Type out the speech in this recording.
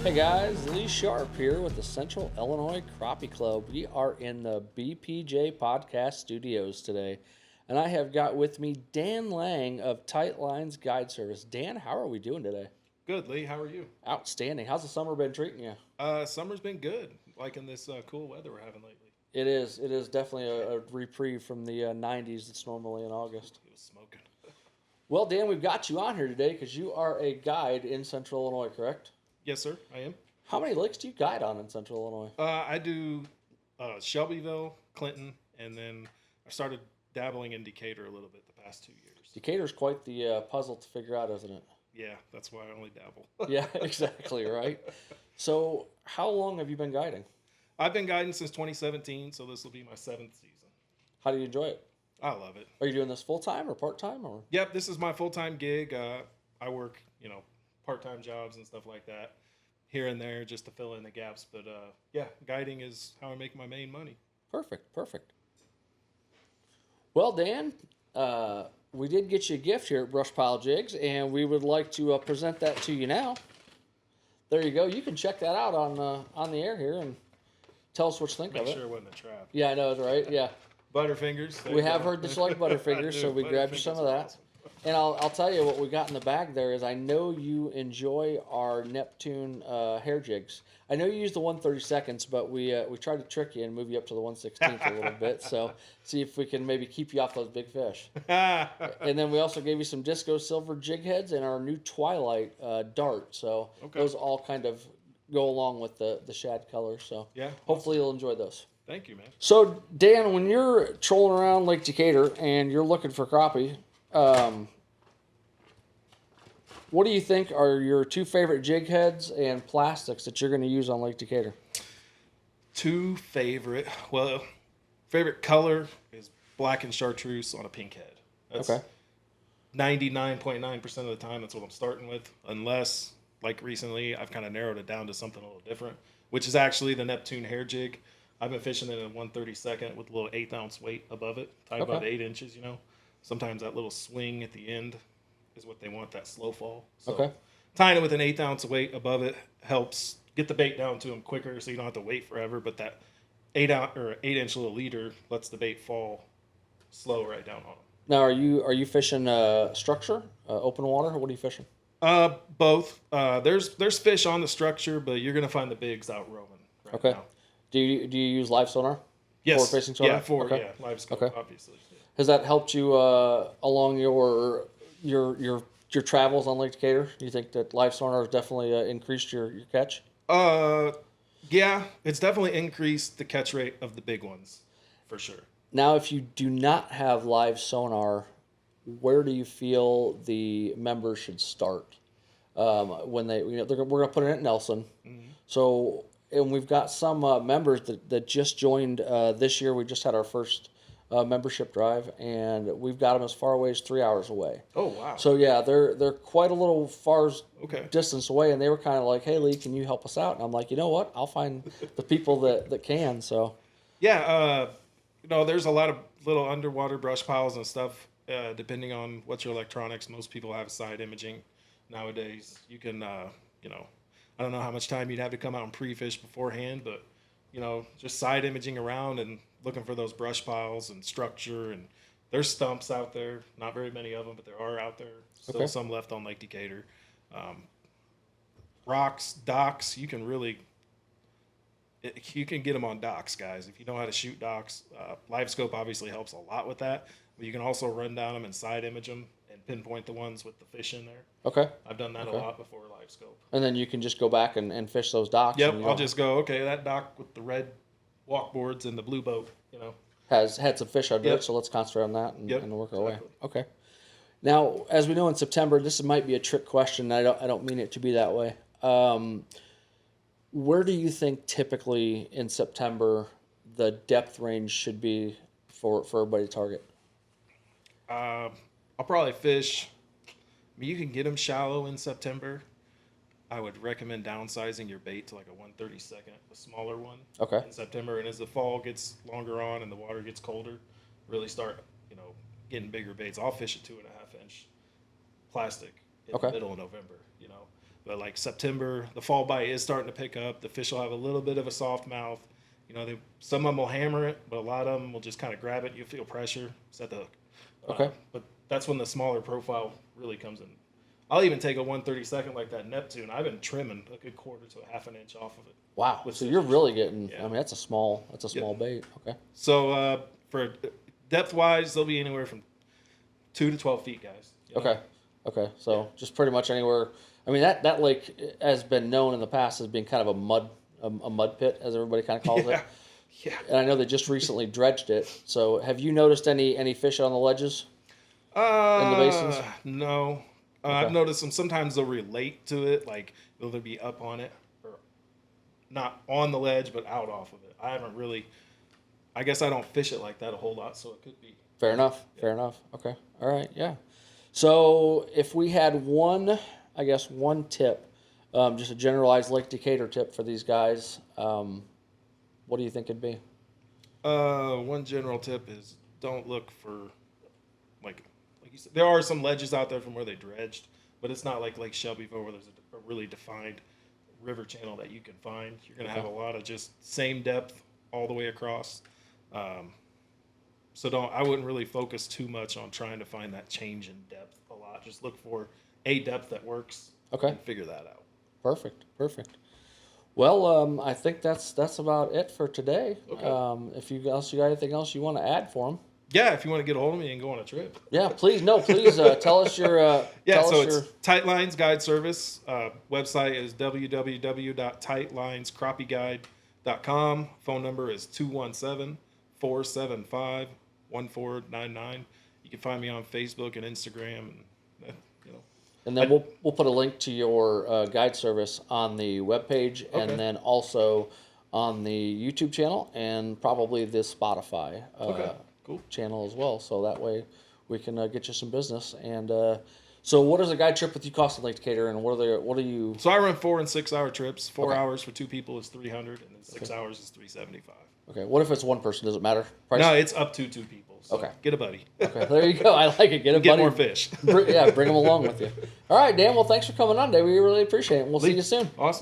Hey guys, Lee Sharp here with the Central Illinois Crappie Club. We are in the BPJ Podcast Studios today, and I have got with me Dan Lang of Tight Lines Guide Service. Dan, how are we doing today? Good, Lee. How are you? Outstanding. How's the summer been treating you? Summer's been good, liking this cool weather we're having lately. It is. It is definitely a reprieve from the 90s that's normally in August. It was smoking. Well, Dan, we've got you on here today because you are a guide in Central Illinois, correct? Yes, sir. I am. How many lakes do you guide on in Central Illinois? I do Shelbyville, Clinton, and then I started dabbling in Decatur a little bit the past 2 years. Decatur's quite the puzzle to figure out, isn't it? Yeah, that's why I only dabble. Yeah, exactly, right? So, how long have you been guiding? I've been guiding since 2017, so this will be my 7th season. How do you enjoy it? I love it. Are you doing this full-time or part-time? Or Yep, this is my full-time gig. I work, part-time jobs and stuff like that here and there just to fill in the gaps. But, yeah, guiding is how I make my main money. Perfect, perfect. Well, Dan, we did get you a gift here at Brush Pile Jigs, and we would like to present that to you now. There you go. You can check that out on the air here and tell us what you think Make of it. sure it wasn't a trap. Yeah, I know, right? Yeah. Butterfingers. We have heard that you like Butterfingers, so we grabbed you some of that. Awesome. And I'll tell you what we got in the bag there is I know you enjoy our Neptune hair jigs. I know you use the 1/32, but we tried to trick you and move you up to the 1/16 a little bit. So see if we can maybe keep you off those big fish. And then we also gave you some Disco Silver jig heads and our new Twilight dart. So those all kind of go along with the shad color. So Yeah, hopefully you'll enjoy those. Thank you, man. So Dan, when you're trolling around Lake Decatur and you're looking for crappie, what do you think are your two favorite jig heads and plastics that you're going to use on Lake Decatur? Favorite color is black and chartreuse on a pink head. That's Okay. 99.9% of the time, that's what I'm starting with. Unless, like recently, I've kind of narrowed it down to something a little different, which is actually the Neptune hair jig. I've been fishing it in 1/32 with a little 1/8 ounce weight above it, tied about 8 inches, Sometimes that little swing at the end is what they want, that slow fall. So tying it with an 1/8 ounce weight above it helps get the bait down to them quicker so you don't have to wait forever. But that 8-inch little leader lets the bait fall slow right down on them. Now, are you fishing structure, open water? What are you fishing? Both. There's fish on the structure, but you're gonna find the bigs out roaming right now. Do you use live sonar? Yes. Forward facing sonar? Yeah, live scope, obviously. Yeah. Has that helped you along your travels on Lake Decatur? Do you think that live sonar has definitely increased your catch? Yeah, it's definitely increased the catch rate of the big ones, for sure. Now, if you do not have live sonar, where do you feel the members should start? When we're going to put it at Nelson. Mm-hmm. So, and we've got some members that just joined this year. We just had our first membership drive, and we've got them as far away as 3 hours away. Oh, wow. So yeah, they're quite a little distance away, and they were kind of like, "Hey, Lee, can you help us out?" And I'm like, "You know what? I'll find the people that can." So yeah, there's a lot of little underwater brush piles and stuff. Depending on what your electronics, most people have side imaging nowadays. You can, I don't know how much time you'd have to come out and pre-fish beforehand, but just side imaging around and looking for those brush piles and structure. And there's stumps out there. Not very many of them, but there are out there. Still some left on Lake Decatur. Rocks, docks. You can get them on docks, guys. If you know how to shoot docks, live scope obviously helps a lot with that. But you can also run down them and side image them and pinpoint the ones with the fish in there. Okay. I've done that a lot before live scope. And then you can just go back and fish those docks. Yep, I'll just go, that dock with the red walkboards and the blue boat, has had some fish under it, so let's concentrate on that and work our way. Okay. Now, as we know in September, this might be a trick question. I don't mean it to be that way. Where do you think typically in September the depth range should be for everybody to target? I'll probably fish. You can get them shallow in September. I would recommend downsizing your bait to like a 1/32, a smaller one. In September, and as the fall gets longer on and the water gets colder, really start getting bigger baits. I'll fish a 2.5-inch plastic in the middle of November. But like September, the fall bite is starting to pick up. The fish will have a little bit of a soft mouth. You know, some of them will hammer it, but a lot of them will just kind of grab it. You feel pressure, set the hook. Okay. But that's when the smaller profile really comes in. I'll even take a 1/32 like that Neptune. I've been trimming a good quarter to a half an inch off of it. Wow. With So you're really getting. Yeah. I mean, that's a small bait. Okay. So for depth wise, they'll be anywhere from 2 to 12 feet, guys. You know? Okay. Okay. So just pretty much anywhere. I mean, that lake has been known in the past as being kind of a mud pit, as everybody kind of calls it. Yeah. And I know they just recently dredged it. So have you noticed any fish on the ledges in the basins? No. I've noticed them. Sometimes they'll relate to it, like they'll either be up on it or not on the ledge, but out off of it. I haven't really. I guess I don't fish it like that a whole lot, so it could be. Fair enough. Yeah. Fair enough. Okay. All right. Yeah. So if we had one tip, just a generalized Lake Decatur tip for these guys, what do you think it'd be? One general tip is don't look for like you said, there are some ledges out there from where they dredged, but it's not like Lake Shelbyville where there's a really defined river channel that you can find. You're going to have a lot of just same depth all the way across. So I wouldn't really focus too much on trying to find that change in depth a lot. Just look for a depth that works. Okay. And figure that out. Perfect. Well, I think that's about it for today. Okay. If you got anything else you want to add for them? Yeah, if you want to get a hold of me and go on a trip. Yeah, please. No, please tell us your. It's Tight Lines Guide Service. Website is www.tightlinescrappieguide.com. Phone number is 217-475-1499. You can find me on Facebook and Instagram, and then we'll put a link to your guide service on the webpage, Okay. and then also on the YouTube channel and probably the Spotify Cool. channel as well. So that way we can get you some business. And so what does a guide trip with you cost in Lake Decatur, and what are you? So I run 4 and 6 hour trips. 4 Okay. hours for 2 people is $300, and then 6 hours is $375. Okay, what if it's one person? Does it matter? Price? No, it's up to 2 people. So Okay. Get a buddy. Okay, there you go. I like it. Get a Get buddy. more fish. Bring them along with you. All right, Dan. Well, thanks for coming on today. We really appreciate it. We'll see you soon. Awesome.